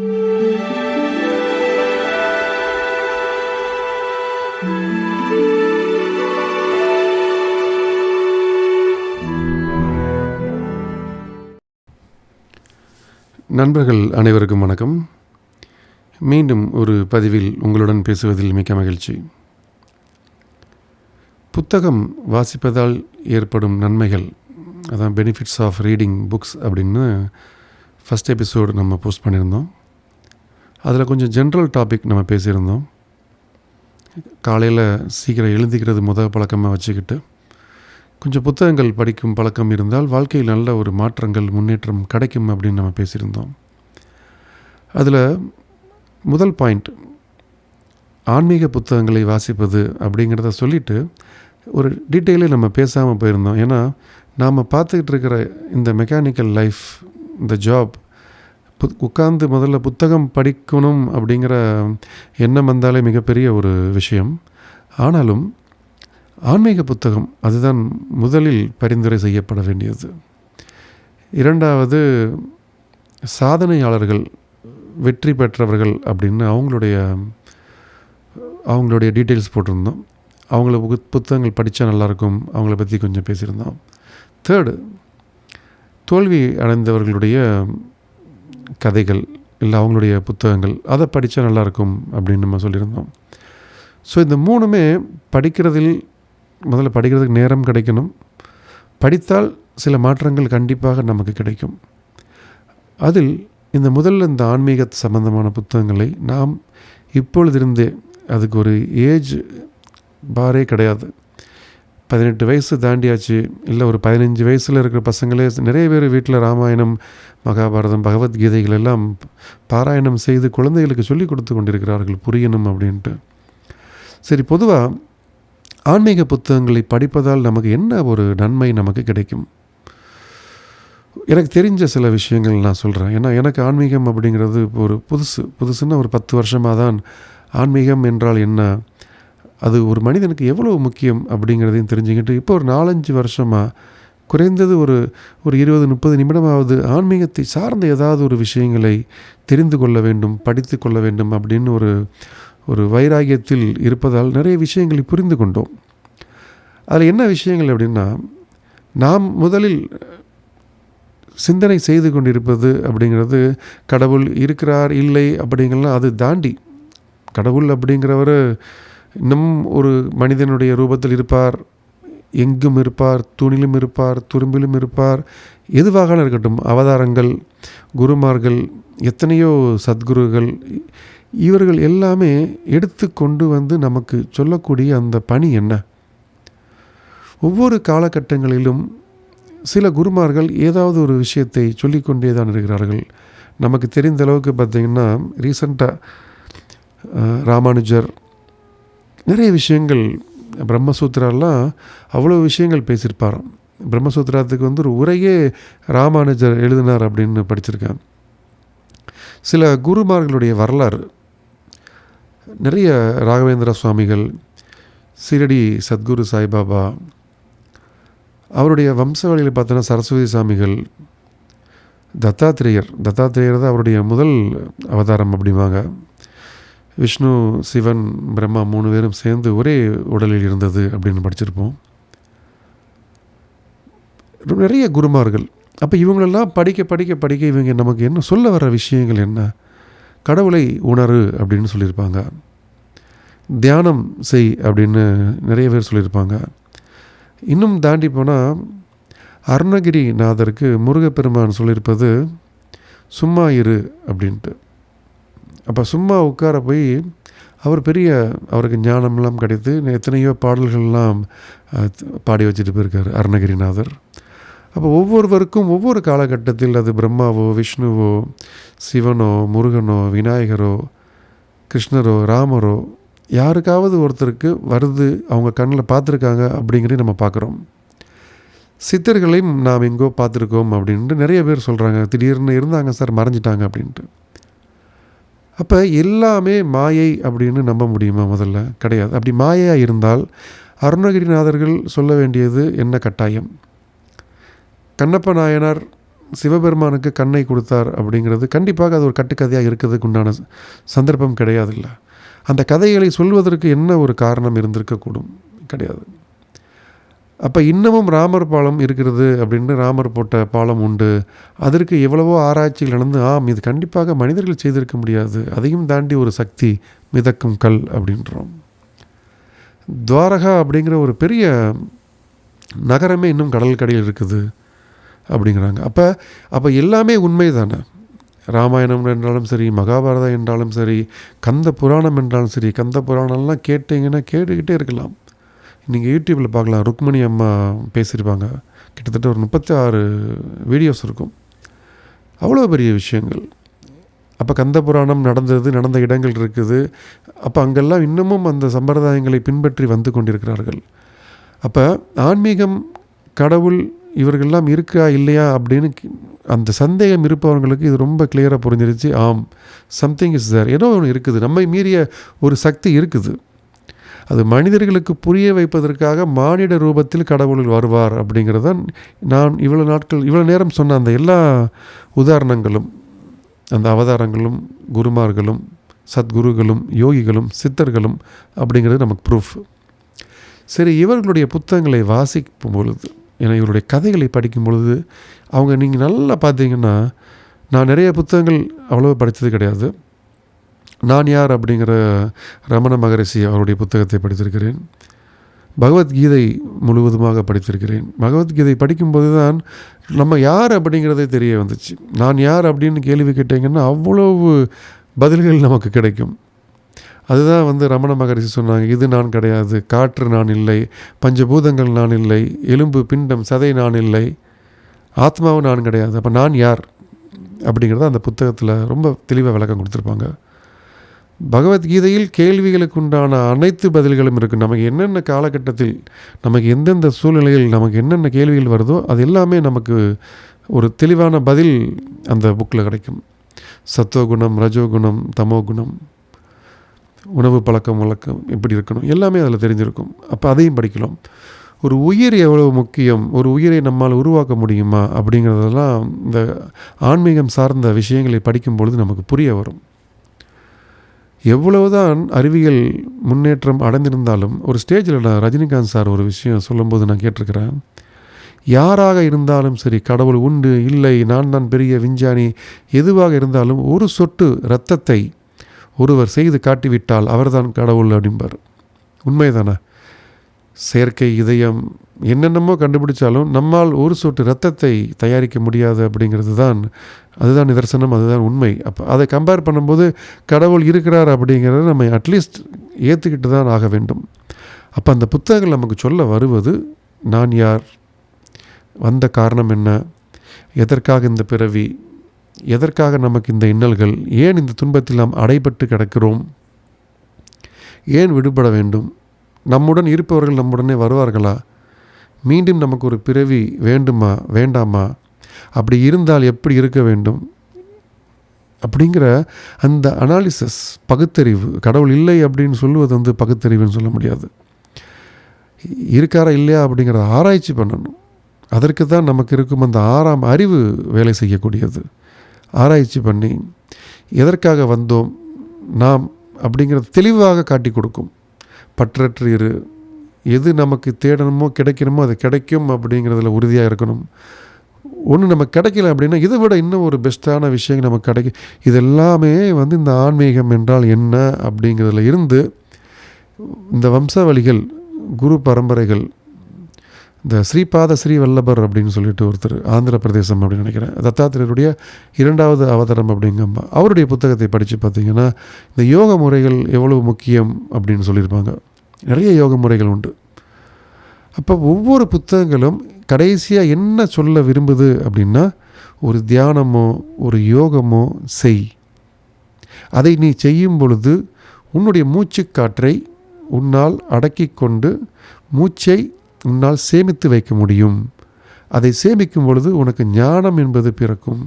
நண்பர்கள் அனைவருக்கும் வணக்கம். மீண்டும் ஒரு பதிவில் உங்களுடன் பேசுவதில் மிக்க மகிழ்ச்சி. புத்தகம் வாசிப்பதால் ஏற்படும் நன்மைகள், அதான் பெனிஃபிட்ஸ் ஆஃப் ரீடிங் புக்ஸ் அப்படின்னு ஃபஸ்ட் எபிசோடு நம்ம போஸ்ட் பண்ணியிருந்தோம். அதில் கொஞ்சம் ஜென்ரல் டாபிக் நம்ம பேசியிருந்தோம். காலையில் சீக்கிரம் எழுந்திக்கிறது முதல் பழக்கமாக வச்சுக்கிட்டு கொஞ்சம் புத்தகங்கள் படிக்கும் பழக்கம் இருந்தால் வாழ்க்கையில் நல்ல ஒரு மாற்றங்கள், முன்னேற்றம் கிடைக்கும் அப்படின்னு நம்ம பேசியிருந்தோம். அதில் முதல் பாயிண்ட் ஆன்மீக புத்தகங்களை வாசிப்பது அப்படிங்கிறத சொல்லிவிட்டு ஒரு டீட்டெயிலே நம்ம பேசாமல் போயிருந்தோம். ஏன்னா நாம் பார்த்துக்கிட்டு இருக்கிற இந்த மெக்கானிக்கல் லைஃப், இந்த ஜாப், உட்கார்ந்து முதல்ல புத்தகம் படிக்கணும் அப்படிங்கிற எண்ணம் வந்தாலே மிகப்பெரிய ஒரு விஷயம். ஆனாலும் ஆன்மீக புத்தகம் அதுதான் முதலில் பரிந்துரை செய்யப்பட வேண்டியது. இரண்டாவது, சாதனையாளர்கள், வெற்றி பெற்றவர்கள் அப்படின்னு அவங்களுடைய டீட்டெயில்ஸ் போட்டிருந்தோம். அவங்கள புத்தகங்கள் படித்தா நல்லாயிருக்கும், அவங்கள பற்றி கொஞ்சம் பேசியிருந்தோம். தேர்டு, தோல்வி அடைந்தவர்களுடைய கதைகள் இல்லை அவங்களுடைய புத்தகங்கள், அதை படித்தா நல்லாயிருக்கும் அப்படின்னு நம்ம சொல்லியிருந்தோம். ஸோ இந்த மூணுமே முதல்ல படிக்கிறதுக்கு நேரம் கிடைக்கணும். படித்தால் சில மாற்றங்கள் கண்டிப்பாக நமக்கு கிடைக்கும். அதில் இந்த ஆன்மீக சம்பந்தமான புத்தகங்களை நாம் இப்பொழுதிருந்தே, அதுக்கு ஒரு ஏஜ் பாரே கிடையாது. 18 வயசு தாண்டியாச்சு, இல்லை ஒரு 15 வயசில் இருக்கிற பசங்களே நிறைய பேர் வீட்டில் ராமாயணம், மகாபாரதம், பகவத்கீதைகள் எல்லாம் பாராயணம் செய்து குழந்தைகளுக்கு சொல்லிக் கொடுத்து கொண்டிருக்கிறார்கள், புரியணும் அப்படின்ட்டு. சரி, பொதுவாக ஆன்மீக புத்தகங்களை படிப்பதால் நமக்கு என்ன ஒரு நன்மை நமக்கு கிடைக்கும்? எனக்கு தெரிஞ்ச சில விஷயங்கள் நான் சொல்கிறேன். ஏன்னா எனக்கு ஆன்மீகம் அப்படிங்கிறது ஒரு புதுசுன்னா ஒரு 10 வருஷமாக தான் ஆன்மீகம் என்றால் என்ன, அது ஒரு மனிதனுக்கு எவ்வளோ முக்கியம் அப்படிங்கிறதையும் தெரிஞ்சுக்கிட்டு இப்போ ஒரு 4-5 வருஷமாக குறைந்தது ஒரு 20-30 நிமிடமாவது ஆன்மீகத்தை சார்ந்த ஏதாவது ஒரு விஷயங்களை தெரிந்து கொள்ள வேண்டும், படித்து கொள்ள வேண்டும் அப்படின்னு ஒரு வைராகியத்தில் இருப்பதால் நிறைய விஷயங்களை புரிந்து கொண்டோம். அதில் என்ன விஷயங்கள் அப்படின்னா, நாம் முதலில் சிந்தனை செய்து கொண்டிருப்பது அப்படிங்கிறது கடவுள் இருக்கிறார் இல்லை அப்படிங்கிறலாம் அது தாண்டி, கடவுள் அப்படிங்கிறவர் இன்னும் ஒரு மனிதனுடைய ரூபத்தில் இருப்பார், எங்கும் இருப்பார், தூணிலும் இருப்பார், துரும்பிலும் இருப்பார், எதுவாக இருக்கட்டும், அவதாரங்கள், குருமார்கள், எத்தனையோ சத்குருகள், இவர்கள் எல்லாமே எடுத்து கொண்டு வந்து நமக்கு சொல்லக்கூடிய அந்த பணி என்ன? ஒவ்வொரு காலகட்டங்களிலும் சில குருமார்கள் ஏதாவது ஒரு விஷயத்தை சொல்லிக்கொண்டே தான் இருக்கிறார்கள். நமக்கு தெரிந்த அளவுக்கு பார்த்திங்கன்னா, ரீசண்டாக ராமானுஜர் நிறைய விஷயங்கள், பிரம்மசூத்திராலாம் அவ்வளோ விஷயங்கள் பேசியிருப்பார். பிரம்மசூத்திரத்துக்கு ஒரு உரையே ராமானுஜர் எழுதினார் அப்படின்னு படிச்சிருக்கேன். சில குருமார்களுடைய வரலாறு நிறைய, ராகவேந்திர சுவாமிகள், சீரடி சத்குரு சாய்பாபா, அவருடைய வம்சவழியில் பார்த்தோன்னா சரஸ்வதி சாமிகள், தத்தாத்திரேயர் தான் அவருடைய முதல் அவதாரம் அப்படிவாங்க. விஷ்ணு, சிவன், பிரம்மா 3 பேரும் சேர்ந்து ஒரே உடலில் இருந்தது அப்படின்னு படிச்சிருப்போம். நிறைய குருமார்கள். அப்போ இவங்களெல்லாம் படிக்க இவங்க நமக்கு என்ன சொல்ல வர விஷயங்கள் என்ன? கடவுளை உணரு அப்படின்னு சொல்லியிருப்பாங்க, தியானம் செய் அப்படின்னு நிறைய பேர் சொல்லியிருப்பாங்க. இன்னும் தாண்டி போனால் அருணகிரிநாதருக்கு முருகப்பெருமான் சொல்லியிருப்பது சும்மா இரு அப்படின்ட்டு. அப்போ சும்மா உட்கார போய் அவருக்கு ஞானம்லாம் கிடைத்து எத்தனையோ பாடல்கள்லாம் பாடி வச்சுட்டு போயிருக்கார் அருணகிரிநாதர். அப்போ ஒவ்வொருவருக்கும் ஒவ்வொரு காலகட்டத்தில், அது பிரம்மாவோ, விஷ்ணுவோ, சிவனோ, முருகனோ, விநாயகரோ, கிருஷ்ணரோ, ராமரோ, யாருக்காவது ஒருத்தருக்கு வருது, அவங்க கண்ணில் பார்த்துருக்காங்க அப்படிங்கிறத நம்ம பார்க்குறோம். சித்தர்களையும் நாம் எங்கோ பார்த்துருக்கோம் அப்படின்ட்டு நிறைய பேர் சொல்கிறாங்க. திடீர்னு இருந்தாங்க சார், மறைஞ்சிட்டாங்க அப்படின்ட்டு. அப்போ எல்லாமே மாயை அப்படின்னு நம்ப முடியுமா? முதல்ல கிடையாது. அப்படி மாயையாக இருந்தால் அருணகிரிநாதர்கள் சொல்ல வேண்டியது என்ன கட்டாயம்? கண்ணப்ப நாயனார் சிவபெருமானுக்கு கண்ணை கொடுத்தார் அப்படிங்கிறது கண்டிப்பாக அது ஒரு கட்டுக்கதையாக இருக்கிறதுக்கு உண்டான சந்தர்ப்பம் கிடையாதுல்ல. அந்த கதைகளை சொல்வதற்கு என்ன ஒரு காரணம் இருந்திருக்கக்கூடும்? கிடையாது. அப்போ இன்னமும் ராமர் பாலம் இருக்கிறது அப்படின்னு ராமர் போட்ட பாலம் உண்டு. அதற்கு எவ்வளவோ ஆராய்ச்சிகள் நடந்து இது கண்டிப்பாக மனிதர்கள் செய்திருக்க முடியாது, அதையும் தாண்டி ஒரு சக்தி மிதக்கும் கல் அப்படின்றோம். துவாரகா அப்படிங்கிற ஒரு பெரிய நகரமே இன்னும் கடலுக்கடியில் இருக்குது அப்படிங்கிறாங்க. அப்போ எல்லாமே உண்மை தானே. ராமாயணம் என்றாலும் சரி, மகாபாரதம் என்றாலும் சரி, கந்த புராணம் என்றாலும் சரி. கந்த புராணம்லாம் கேட்டிங்கன்னா கேட்டுக்கிட்டே இருக்கலாம். நீங்கள் யூடியூப்பில் பார்க்கலாம். ருக்மணி அம்மா பேசியிருப்பாங்க. கிட்டத்தட்ட ஒரு 36 வீடியோஸ் இருக்கும். அவ்வளோ பெரிய விஷயங்கள். அப்போ கந்த புராணம் நடந்த இடங்கள் இருக்குது. அப்போ அங்கெல்லாம் இன்னமும் அந்த சம்பிரதாயங்களை பின்பற்றி வந்து கொண்டிருக்கிறார்கள். அப்போ ஆன்மீகம், கடவுள் இவர்கள்லாம் இருக்கா இல்லையா அப்படின்னு அந்த சந்தேகம் இருப்பவர்களுக்கு இது ரொம்ப கிளியராக புரிஞ்சிருச்சு. சம்திங் இஸ் தேர், ஏதோ ஒன்று இருக்குது, நம்மை மீறிய ஒரு சக்தி இருக்குது. அது மனிதர்களுக்கு புரிய வைப்பதற்காக மானிட ரூபத்தில் கடவுள் வருவார் அப்படிங்கிறத நான் இவ்வளோ நேரம் சொன்ன அந்த எல்லா உதாரணங்களும், அந்த அவதாரங்களும், குருமார்களும், சத்குருகளும், யோகிகளும், சித்தர்களும் அப்படிங்கிறது நமக்கு ப்ரூஃப். சரி, இவர்களுடைய புத்தகங்களை வாசிக்கும் பொழுது, ஏன்னா இவருடைய கதைகளை படிக்கும் பொழுது நீங்கள் நல்லா பார்த்தீங்கன்னா, நான் நிறைய புத்தகங்கள் அவ்வளோ படித்தது கிடையாது. நான் யார் அப்படிங்கிற ரமண மகரிஷி அவருடைய புத்தகத்தை படித்திருக்கிறேன். பகவத்கீதை முழுவதுமாக படித்திருக்கிறேன். பகவத்கீதை படிக்கும்போது தான் நம்ம யார் அப்படிங்கிறதே தெரிய வந்துச்சு. நான் யார் அப்படின்னு கேள்வி கேட்டீங்கன்னா அவ்வளவு பதில்கள் நமக்கு கிடைக்கும். அதுதான் ரமண மகரிஷி சொன்னாங்க, இது நான் கிடையாது, காற்று நான் இல்லை, பஞ்சபூதங்கள் நான் இல்லை, எலும்பு பிண்டம் சதை நான் இல்லை, ஆத்மாவும் நான் கிடையாது. அப்போ நான் யார் அப்படிங்கிறத அந்த புத்தகத்தில் ரொம்ப தெளிவாக விளக்கம் கொடுத்துருப்பாங்க. பகவத்கீதையில் கேள்விகளுக்கு உண்டான அனைத்து பதில்களும் இருக்குது. நமக்கு என்னென்ன காலகட்டத்தில், நமக்கு எந்தெந்த சூழ்நிலையில் நமக்கு என்னென்ன கேள்விகள் வருதோ அது எல்லாமே நமக்கு ஒரு தெளிவான பதில் அந்த புக்கில் கிடைக்கும். சத்துவகுணம், ரஜோகுணம், தமோகுணம், உணவு பழக்கம் வழக்கம் எப்படி இருக்கணும், எல்லாமே அதில் தெரிஞ்சிருக்கும். அப்போ அதையும் படிக்கலாம். ஒரு உயிர் எவ்வளவு முக்கியம், ஒரு உயிரை நம்மால் உருவாக்க முடியுமா அப்படிங்கிறதெல்லாம் இந்த ஆன்மீகம் சார்ந்த விஷயங்களை படிக்கும் பொழுது நமக்கு புரிய வரும். எவ்வளவுதான் அறிவியல் முன்னேற்றம் அடைந்திருந்தாலும் ஒரு ஸ்டேஜில் நான் ரஜினிகாந்த் சார் ஒரு விஷயம் சொல்லும்போது நான் கேட்டிருக்கிறேன், யாராக இருந்தாலும் சரி, கடவுள் உண்டு இல்லை, நான் தான் பெரிய விஞ்ஞானி, எதுவாக இருந்தாலும் ஒரு சொட்டு இரத்தத்தை ஒருவர் செய்து காட்டிவிட்டால் அவர்தான் கடவுள் அப்படிம்பார். உண்மைதானே? செயற்கை இதயம் என்னென்னமோ கண்டுபிடிச்சாலும் நம்மால் ஒரு சொட்டு இரத்தத்தை தயாரிக்க முடியாது அப்படிங்கிறது தான், அதுதான் நிதர்சனம், அதுதான் உண்மை. அப்போ அதை கம்பேர் பண்ணும்போது கடவுள் இருக்கிறார் அப்படிங்கிறத நம்ம அட்லீஸ்ட் ஏற்றுக்கிட்டு தான் ஆக வேண்டும். அப்போ அந்த புத்தகங்கள் நமக்கு சொல்ல வருவது, நான் யார், வந்த காரணம் என்ன, எதற்காக இந்த பிறவி, எதற்காக நமக்கு இந்த இன்னல்கள், ஏன் இந்த துன்பத்தில் நாம் அடைபட்டு கிடக்கிறோம், ஏன் விடுபட வேண்டும், நம்முடன் இருப்பவர்கள் நம்முடனே வருவார்களா, மீண்டும் நமக்கு ஒரு பிறவி வேண்டுமா வேண்டாமா, அப்படி இருந்தால் எப்படி இருக்க வேண்டும் அப்படிங்கிற அந்த அனாலிசிஸ், பகுத்தறிவு. கடவுள் இல்லை அப்படின்னு சொல்லுவது பகுத்தறிவுன்னு சொல்ல முடியாது. இருக்காரா இல்லையா அப்படிங்கிறத ஆராய்ச்சி பண்ணணும். அதற்கு தான் நமக்கு இருக்கும் அந்த 6ஆம் அறிவு வேலை செய்யக்கூடியது. ஆராய்ச்சி பண்ணி எதற்காக வந்தோம் நாம் அப்படிங்கிறது தெளிவாக காட்டி கொடுக்கும். பற்றற்று இரு, எது நமக்கு தேடணுமோ கிடைக்கணுமோ அது கிடைக்கும் அப்படிங்கிறதுல உறுதியாக இருக்கணும். ஒன்று நமக்கு கிடைக்கல அப்படின்னா இதை விட இன்னும் ஒரு பெஸ்ட்டான விஷயங்கள் நமக்கு கிடைக்கும். இதெல்லாமே இந்த ஆன்மீகம் என்றால் என்ன அப்படிங்கிறதுல இருந்து இந்த வம்சாவளிகள், குரு பரம்பரைகள், இந்த ஸ்ரீபாத ஸ்ரீ வல்லபர் அப்படின்னு சொல்லிட்டு ஒருத்தர், ஆந்திர பிரதேசம் அப்படின்னு நினைக்கிறேன், தத்தாத்திரருடைய 2வது அவதாரம் அப்படிங்கம்மா, அவருடைய புத்தகத்தை படித்து பார்த்திங்கன்னா இந்த யோக முறைகள் எவ்வளவு முக்கியம் அப்படின்னு சொல்லியிருப்பாங்க. நிறைய யோக முறைகள் உண்டு. அப்போ ஒவ்வொரு புத்தகங்களும் கடைசியாக என்ன சொல்ல விரும்புது அப்படின்னா, ஒரு தியானமோ ஒரு யோகமோ செய், அதை நீ செய்யும் பொழுது உன்னுடைய மூச்சு காற்றை உன்னால் அடக்கி கொண்டு மூச்சை உன்னால் சேமித்து வைக்க முடியும். அதை சேமிக்கும் பொழுது உனக்கு ஞானம் என்பது பிறக்கும்.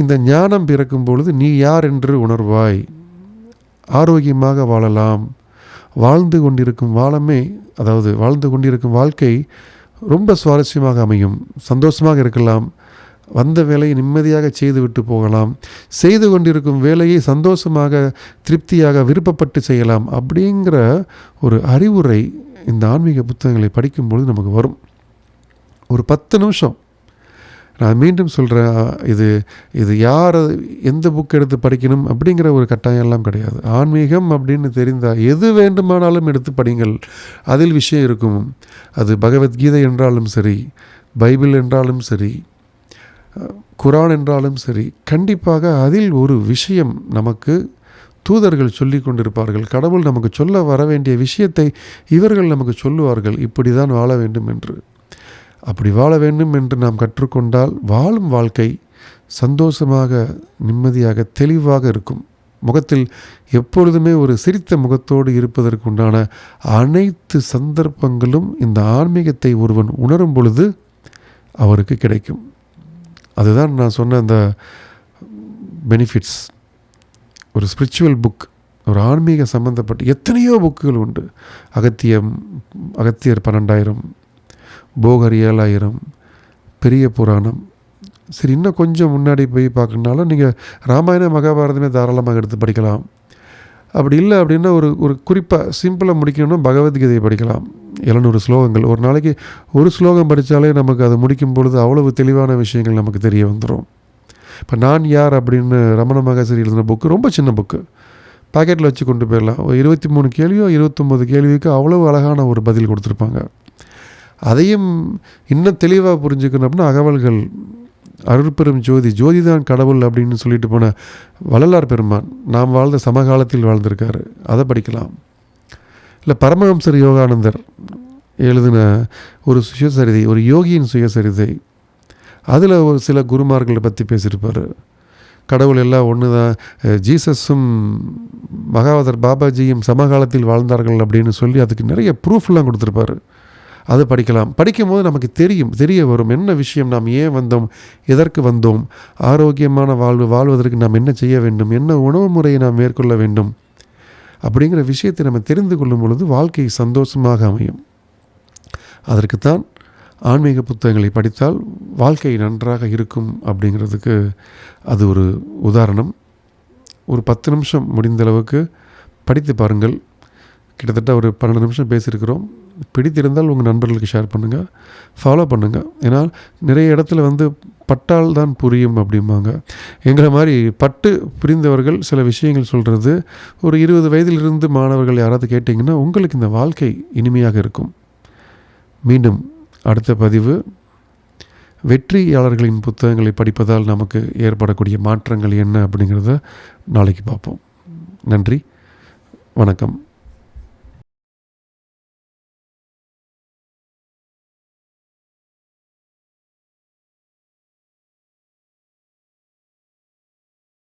இந்த ஞானம் பிறக்கும் பொழுது நீ யார் என்று உணர்வாய், ஆரோக்கியமாக வாழலாம். வாழ்ந்து கொண்டிருக்கும் வாழ்க்கை ரொம்ப சுவாரஸ்யமாக அமையும், சந்தோஷமாக இருக்கலாம், வந்த வேலையை நிம்மதியாக செய்துவிட்டு போகலாம், செய்து கொண்டிருக்கும் வேலையை சந்தோஷமாக திருப்தியாக விருப்பப்பட்டு செய்யலாம் அப்படிங்கிற ஒரு அறிவுரை இந்த ஆன்மீக புத்தகங்களை படிக்கும்பொழுது நமக்கு வரும். ஒரு 10 நிமிஷம், நான் மீண்டும் சொல்கிறேன், இது யார் எந்த புக் எடுத்து படிக்கணும் அப்படிங்கிற ஒரு கட்டாயம் எல்லாம் கிடையாது. ஆன்மீகம் அப்படின்னு தெரிந்தால் எது வேண்டுமானாலும் எடுத்து படிங்கள், அதில் விஷயம் இருக்கும். அது பகவத்கீதை என்றாலும் சரி, பைபிள் என்றாலும் சரி, குரான் என்றாலும் சரி, கண்டிப்பாக அதில் ஒரு விஷயம் நமக்கு தூதர்கள் சொல்லி கொண்டிருப்பார்கள். கடவுள் நமக்கு சொல்ல வர வேண்டிய விஷயத்தை இவர்கள் நமக்கு சொல்லுவார்கள், இப்படி தான் வாழ வேண்டும் என்று. அப்படி வாழ வேண்டும் என்று நாம் கற்றுக்கொண்டால் வாழும் வாழ்க்கை சந்தோஷமாக, நிம்மதியாக, தெளிவாக இருக்கும். முகத்தில் எப்பொழுதுமே ஒரு சிரித்த முகத்தோடு இருப்பதற்குண்டான அனைத்து சந்தர்ப்பங்களும் இந்த ஆன்மீகத்தை ஒருவன் உணரும் பொழுது அவருக்கு கிடைக்கும். அதுதான் நான் சொன்ன அந்த பெனிஃபிட்ஸ். ஒரு ஸ்பிரிச்சுவல் புக், ஒரு ஆன்மீக சம்பந்தப்பட்ட எத்தனையோ புக்குகள் உண்டு. அகத்தியர் 12,000, போகர் 7,000, பெரிய புராணம். சரி, இன்னும் கொஞ்சம் முன்னாடி போய் பார்க்கணுனாலும் நீங்கள் ராமாயணம் மகாபாரதமே தாராளமாக எடுத்து படிக்கலாம். அப்படி இல்லை அப்படின்னா ஒரு குறிப்பாக சிம்பிளாக முடிக்கணும்னா பகவத்கீதையை படிக்கலாம். 700 ஸ்லோகங்கள். ஒரு நாளைக்கு ஒரு ஸ்லோகம் படித்தாலே நமக்கு அதை முடிக்கும் பொழுது அவ்வளவு தெளிவான விஷயங்கள் நமக்கு தெரிய வந்துடும். இப்போ நான் யார் அப்படின்னு ரமண மகரிஷி எழுதின புக்கு ரொம்ப சின்ன புக்கு, பாக்கெட்டில் வச்சு கொண்டு போயிடலாம். 23 கேள்வியோ 29 கேள்விக்கு அவ்வளவு அழகான ஒரு பதில் கொடுத்துருப்பாங்க. அதையும் இன்னும் தெளிவாக புரிஞ்சுக்கணும் அப்படின்னா அகவல்கள், அருட்பெரும் ஜோதி, ஜோதிதான் கடவுள் அப்படின்னு சொல்லிட்டு போன வள்ளலார் பெருமான் நாம் வாழ்ந்த சமகாலத்தில் வாழ்ந்திருக்காரு, அதை படிக்கலாம். இல்லை பரமஹம்சர் யோகானந்தர் எழுதின ஒரு சுயசரிதை, ஒரு யோகியின் சுயசரிதை, அதில் ஒரு சில குருமார்களை பற்றி பேசியிருப்பார். கடவுள் எல்லாம் ஒன்று தான், ஜீசஸும் மகாவதர் பாபாஜியும் சமகாலத்தில் வாழ்ந்தார்கள் அப்படின்னு சொல்லி அதுக்கு நிறைய ப்ரூஃப்லாம் கொடுத்துருப்பாரு. அதை படிக்கலாம். படிக்கும்போது நமக்கு தெரிய வரும் என்ன விஷயம், நாம் ஏன் வந்தோம், எதற்கு வந்தோம், ஆரோக்கியமான வாழ்வதற்கு நாம் என்ன செய்ய வேண்டும், என்ன உணவு முறையை நாம் மேற்கொள்ள வேண்டும் அப்படிங்கிற விஷயத்தை நம்ம தெரிந்து கொள்ளும் பொழுது வாழ்க்கை சந்தோஷமாக அமையும். அதற்குத்தான் ஆன்மீக புத்தகங்களை படித்தால் வாழ்க்கை நன்றாக இருக்கும் அப்படிங்கிறதுக்கு அது ஒரு உதாரணம். ஒரு 10 நிமிஷம் முடிந்தளவுக்கு படித்து பாருங்கள். கிட்டத்தட்ட ஒரு 12 நிமிஷம் பேசியிருக்கிறோம். பிடித்திருந்தால் உங்கள் நண்பர்களுக்கு ஷேர் பண்ணுங்கள், ஃபாலோ பண்ணுங்கள். ஏன்னால் நிறைய இடத்துல பட்டால் தான் புரியும் அப்படிம்பாங்க. எங்களை மாதிரி பட்டு புரிந்தவர்கள் சில விஷயங்கள் சொல்கிறது, ஒரு 20 வயதிலிருந்து மாணவர்கள் யாராவது கேட்டிங்கன்னா உங்களுக்கு இந்த வாழ்க்கை இனிமையாக இருக்கும். மீண்டும் அடுத்த பதிவு, வெற்றியாளர்களின் புத்தகங்களை படிப்பதால் நமக்கு ஏற்படக்கூடிய மாற்றங்கள் என்ன அப்படிங்கிறத நாளைக்கு பார்ப்போம். நன்றி, வணக்கம்.